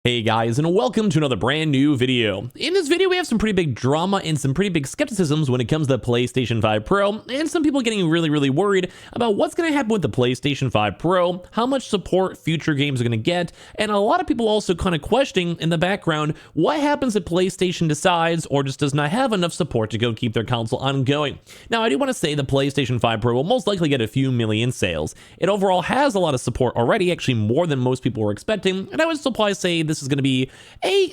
Hey guys, and welcome to another brand new video. In this video, we have some pretty big drama and some pretty big skepticisms when it comes to the PlayStation 5 Pro, and some people getting really worried about what's going to happen with the PlayStation 5 Pro, how much support future games are going to get, and a lot of people also kind of questioning in the background what happens if PlayStation decides or just does not have enough support to go keep their console ongoing. Now, I do want to say the PlayStation 5 Pro will most likely get a few million sales. It overall has a lot of support already, actually more than most people were expecting, and I would still probably say this is going to be a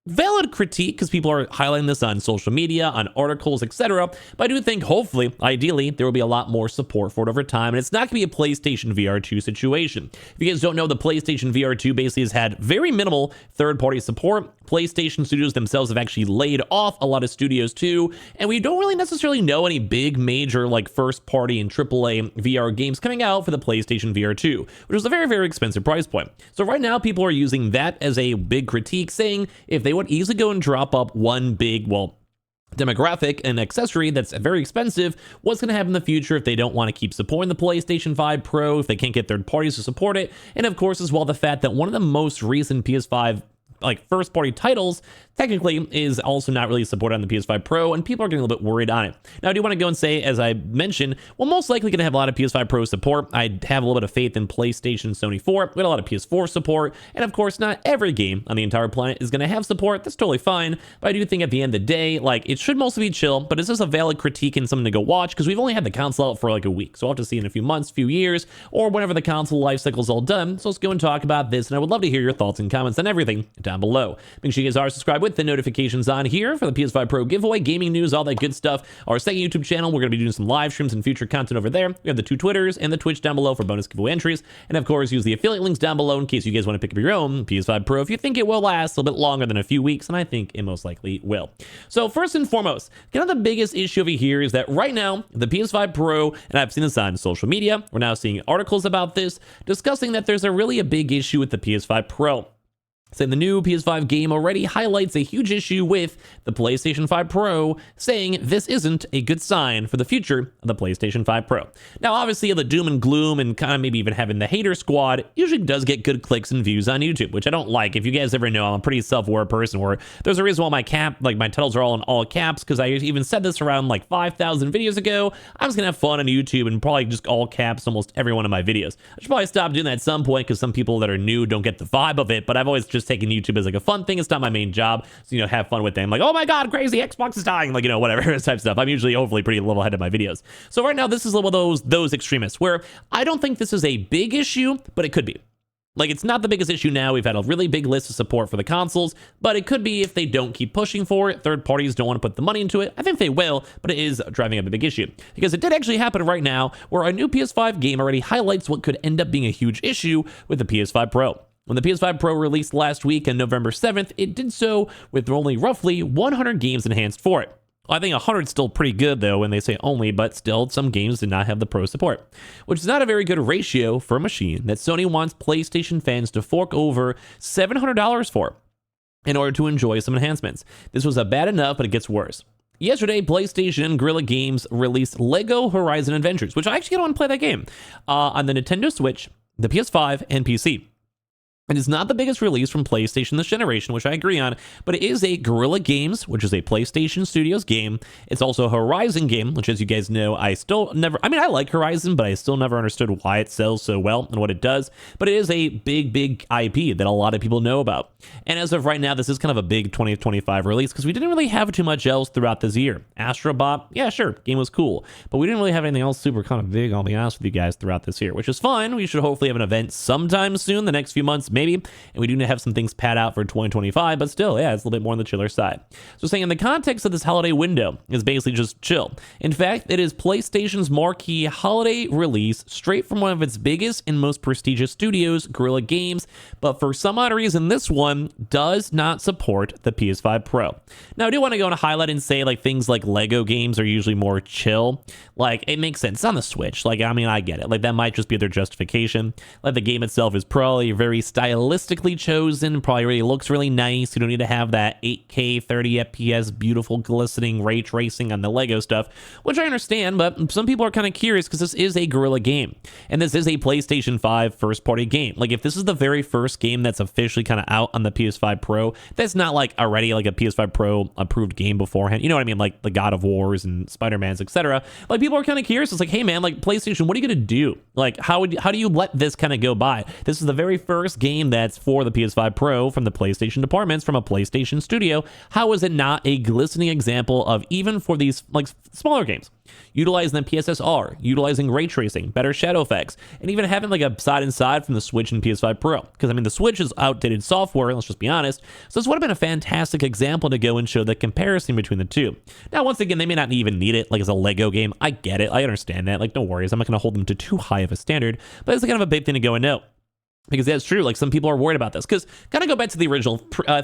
valid critique because people are highlighting this on social media, on articles, etc. But I do think, hopefully, ideally, there will be a lot more support for it over time, and it's not going to be a PlayStation VR 2 situation. If you guys don't know, the PlayStation VR 2 basically has had very minimal third-party support. PlayStation studios themselves have actually laid off a lot of studios too, and we don't really necessarily know any big major like first-party and AAA VR games coming out for the PlayStation VR 2, which is a very expensive price point. So right now, people are using that as a big critique, saying if they would easily go and drop up one big, demographic and accessory that's very expensive, what's going to happen in the future if they don't want to keep supporting the PlayStation 5 Pro, if they can't get third parties to support it, and of course as well the fact that one of the most recent PS5 first party titles technically is also not really supported on the PS5 Pro, and people are getting a little bit worried on it. Now, I do want to go and say, as I mentioned, we're most likely going to have a lot of PS5 Pro support. I have a little bit of faith in PlayStation, Sony 4. We got a lot of PS4 support, and of course, not every game on the entire planet is going to have support. That's totally fine, but I do think at the end of the day, it should mostly be chill, but it's just a valid critique and something to go watch, because we've only had the console out for a week, so we'll have to see in a few months, few years, or whenever the console life cycle is all done. So let's go and talk about this, and I would love to hear your thoughts and comments on everything down below. Make sure you guys are subscribed with the notifications on here for the PS5 Pro giveaway, gaming news, all that good stuff. Our second YouTube channel, we're going to be doing some live streams and future content over there. We have the 2 Twitters and the Twitch down below for bonus giveaway entries. And of course, use the affiliate links down below in case you guys want to pick up your own PS5 Pro if you think it will last a little bit longer than a few weeks, and I think it most likely will. So first and foremost, kind of the biggest issue over here is that right now, the PS5 Pro, and I've seen this on social media, we're now seeing articles about this, discussing that there's a big issue with the PS5 Pro. Saying the new PS5 game already highlights a huge issue with the PlayStation 5 Pro, saying this isn't a good sign for the future of the PlayStation 5 Pro. Now, obviously, the doom and gloom and kind of maybe even having the hater squad usually does get good clicks and views on YouTube, which I don't like. If you guys ever know, I'm a pretty self-aware person where there's a reason why my titles are all in all caps, because I even said this around 5,000 videos ago. I'm just gonna have fun on YouTube and probably just all caps almost every one of my videos. I should probably stop doing that at some point because some people that are new don't get the vibe of it, but I've always just taking YouTube as a fun thing. It's not my main job, so have fun with them. Oh my god, crazy, Xbox is dying, whatever type stuff. I'm usually hopefully pretty level headed in my videos. So right now, this is one of those extremists where I don't think this is a big issue, but it could be. It's not the biggest issue now. We've had a really big list of support for the consoles, but it could be if they don't keep pushing for it. Third parties don't want to put the money into it. I think they will, but it is driving up a big issue because it did actually happen right now where a new PS5 game already highlights what could end up being a huge issue with the PS5 Pro. When the PS5 Pro released last week on November 7th, it did so with only roughly 100 games enhanced for it. I think 100 is still pretty good, though, when they say only, but still, some games did not have the Pro support, which is not a very good ratio for a machine that Sony wants PlayStation fans to fork over $700 for in order to enjoy some enhancements. This was bad enough, but it gets worse. Yesterday, PlayStation and Guerrilla Games released LEGO Horizon Adventures, which I actually don't want to play that game, on the Nintendo Switch, the PS5, and PC. It is not the biggest release from PlayStation this generation, which I agree on, but it is a Guerrilla Games, which is a PlayStation Studios game. It's also a Horizon game, which, as you guys know, I like Horizon, but I still never understood why it sells so well and what it does. But it is a big IP that a lot of people know about. And as of right now, this is kind of a big 2025 release because we didn't really have too much else throughout this year. Astro Bot, yeah, sure, game was cool, but we didn't really have anything else super kind of big, I'll be honest with you guys, throughout this year, which is fine. We should hopefully have an event sometime soon, the next few months, maybe, and we do have some things pad out for 2025, but still, yeah, it's a little bit more on the chiller side. So saying in the context of this holiday window is basically just chill. In fact, it is PlayStation's marquee holiday release straight from one of its biggest and most prestigious studios, Guerrilla Games, but for some odd reason, this one does not support the PS5 Pro. Now, I do want to go and highlight and say things like LEGO games are usually more chill. It makes sense. It's on the Switch. I get it. That might just be their justification. The game itself is probably very stylish stylistically chosen, probably really looks really nice. You don't need to have that 8K 30 FPS beautiful glistening ray tracing on the Lego stuff, which I understand, but some people are kind of curious because this is a Guerrilla game, and this is a PlayStation 5 first party game. Like, if this is the very first game that's officially kind of out on the PS5 Pro, that's not like already like a PS5 Pro approved game beforehand, you know what I mean, like the God of Wars and Spider-Mans, etc. Like, people are kind of curious. It's like, hey man, like PlayStation, what are you gonna do? Like, how do you let this kind of go by? This is the very first game that's for the PS5 Pro from the PlayStation departments, from a PlayStation studio. How is it not a glistening example of, even for these like smaller games, utilizing the PSSR, utilizing ray tracing, better shadow effects, and even having like a side and side from the Switch and PS5 Pro? Because I mean, the Switch is outdated software, let's just be honest. So this would have been a fantastic example to go and show the comparison between the two. Now, once again, they may not even need it like as a Lego game. I get it, I understand that. Like, no worries, I'm not going to hold them to too high of a standard, but it's kind of a big thing to go and know. Because that's true, like some people are worried about this. Because kind of go back to the original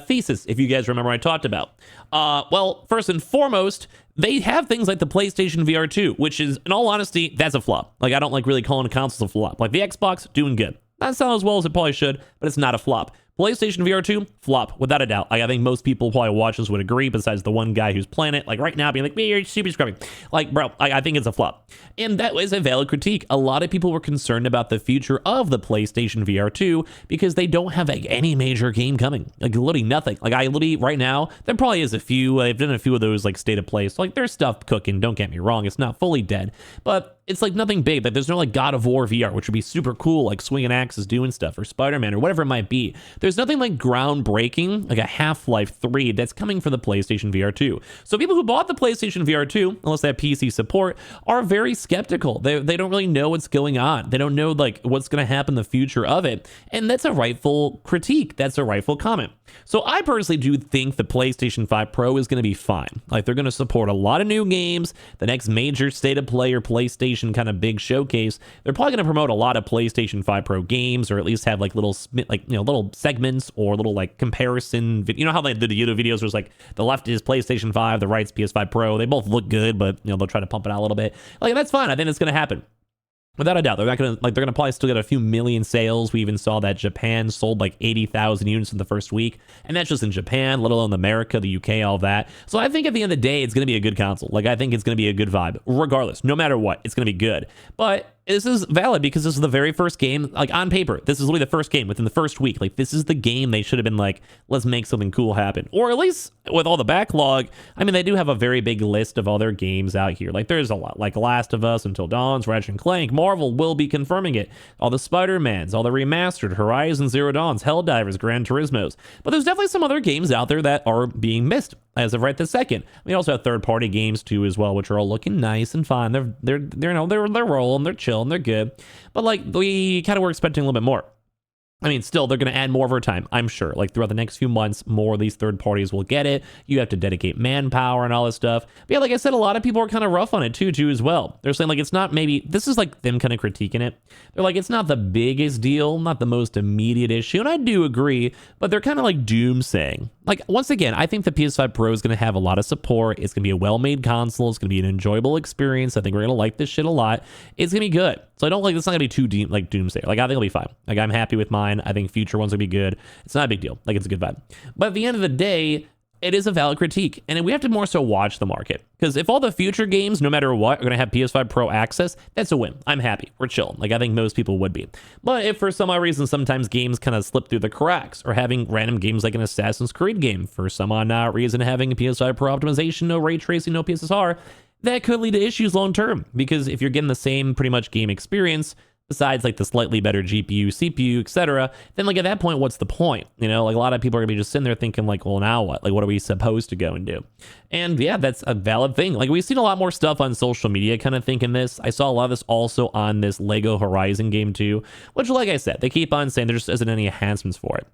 thesis, if you guys remember what I talked about. Well, first and foremost, they have things like the PlayStation VR 2, which is, in all honesty, that's a flop. Like, I don't like really calling consoles a flop. Like, the Xbox, doing good. Not selling as well as it probably should, but it's not a flop. PlayStation VR 2, flop, without a doubt. Like, I think most people probably watch this would agree, besides the one guy who's playing it, like right now, being like, man, you're super scrubbing. Like, bro, I think it's a flop. And that was a valid critique. A lot of people were concerned about the future of the PlayStation VR 2 because they don't have like any major game coming. Like, literally nothing. Like, I literally, right now, there probably is a few. I've done a few of those, like, state of play. So, like, there's stuff cooking, don't get me wrong. It's not fully dead. But it's like nothing big. Like, there's no like God of War VR, which would be super cool, like swinging axes doing stuff, or Spider-Man, or whatever it might be. There's nothing like groundbreaking, like a Half-Life 3 that's coming for the PlayStation VR 2. So people who bought the PlayStation VR 2, unless they have PC support, are very skeptical. They don't really know what's going on. They don't know like what's going to happen in the future of it. And that's a rightful critique. That's a rightful comment. So I personally do think the PlayStation 5 Pro is going to be fine. Like, they're going to support a lot of new games. The next major state of play or PlayStation kind of big showcase, they're probably going to promote a lot of PlayStation 5 Pro games, or at least have like little, like, you know, little segments or little like comparison. You know how they did the YouTube videos where it's like the left is PlayStation 5, the right's PS5 Pro. They both look good, but you know, they'll try to pump it out a little bit. Like, that's fine. I think it's going to happen. Without a doubt, they're gonna probably still get a few million sales. We even saw that Japan sold like 80,000 units in the first week, and that's just in Japan, let alone America, the UK, all of that. So I think at the end of the day, it's gonna be a good console. Like, I think it's gonna be a good vibe, regardless. No matter what, it's gonna be good. But this is valid because this is the very first game, like on paper, this is literally the first game within the first week. Like, this is the game they should have been like, let's make something cool happen. Or at least with all the backlog, I mean, they do have a very big list of all their games out here. Like, there's a lot, like Last of Us, Until Dawn's, Ratchet and Clank. Marvel will be confirming it. All the Spider-Mans, all the remastered, Horizon Zero Dawns, Helldivers, Gran Turismos. But there's definitely some other games out there that are being missed as of right this second. We also have third-party games too as well, which are all looking nice and fine. They're you know, they're rolling, they're chilling, they're good. But like, we kind of were expecting a little bit more. I mean, still, they're going to add more over time, I'm sure. Like, throughout the next few months, more of these third parties will get it. You have to dedicate manpower and all this stuff. But yeah, like I said, a lot of people are kind of rough on it too as well. They're saying, like, it's not maybe, this is like them kind of critiquing it. They're like, it's not the biggest deal, not the most immediate issue. And I do agree, but they're kind of like doomsaying. Like, once again, I think the PS5 Pro is going to have a lot of support. It's going to be a well-made console. It's going to be an enjoyable experience. I think we're going to like this shit a lot. It's going to be good. So I don't like, it's not going to be too doomsday. Like, I think it'll be fine. Like, I'm happy with mine. I think future ones will be good. It's not a big deal. Like, it's a good vibe. But at the end of the day, it is a valid critique. And we have to more so watch the market. Because if all the future games, no matter what, are going to have PS5 Pro access, that's a win. I'm happy. We're chilling. Like, I think most people would be. But if for some odd reason sometimes games kind of slip through the cracks, or having random games like an Assassin's Creed game, for some odd reason having a PS5 Pro optimization, no ray tracing, no PSSR, that could lead to issues long term. Because if you're getting the same pretty much game experience, besides like the slightly better GPU, CPU, etc., then like at that point, what's the point? You know, like a lot of people are gonna be just sitting there thinking like, well, now what? Like, what are we supposed to go and do? And yeah, that's a valid thing. Like, we've seen a lot more stuff on social media kind of thinking this. I saw a lot of this also on this Lego Horizon game too, which, like I said, they keep on saying there just isn't any enhancements for it.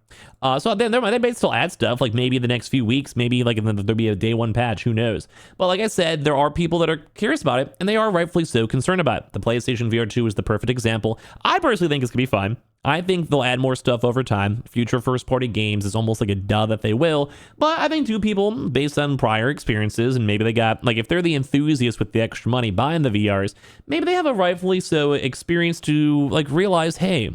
So then they may still add stuff, like maybe the next few weeks, maybe like there'll be a day one patch, who knows? But like I said, there are people that are curious about it, and they are rightfully so concerned about it. The PlayStation VR 2 is the perfect example. I personally think it's gonna be fine. I think they'll add more stuff over time. Future first-party games is almost like a duh that they will. But I think people, based on prior experiences, and maybe they got, like, if they're the enthusiasts with the extra money buying the VRs, maybe they have a rightfully so experience to, like, realize, hey,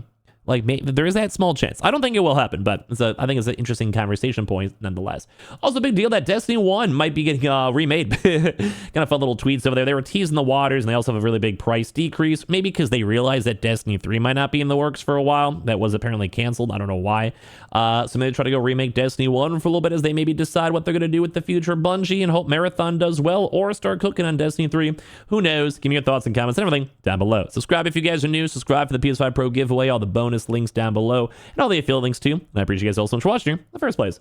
Like, there is that small chance. I don't think it will happen, but I think it's an interesting conversation point nonetheless. Also, big deal that Destiny 1 might be getting remade. Kind of fun little tweets over there. They were teasing the waters, and they also have a really big price decrease. Maybe because they realized that Destiny 3 might not be in the works for a while. That was apparently canceled. I don't know why. So maybe try to go remake Destiny 1 for a little bit as they maybe decide what they're going to do with the future of Bungie and hope Marathon does well or start cooking on Destiny 3. Who knows? Give me your thoughts and comments and everything down below. Subscribe if you guys are new. Subscribe for the PS5 Pro giveaway. All the bonus links down below and all the affiliate links too. And I appreciate you guys all so much for watching here in the first place.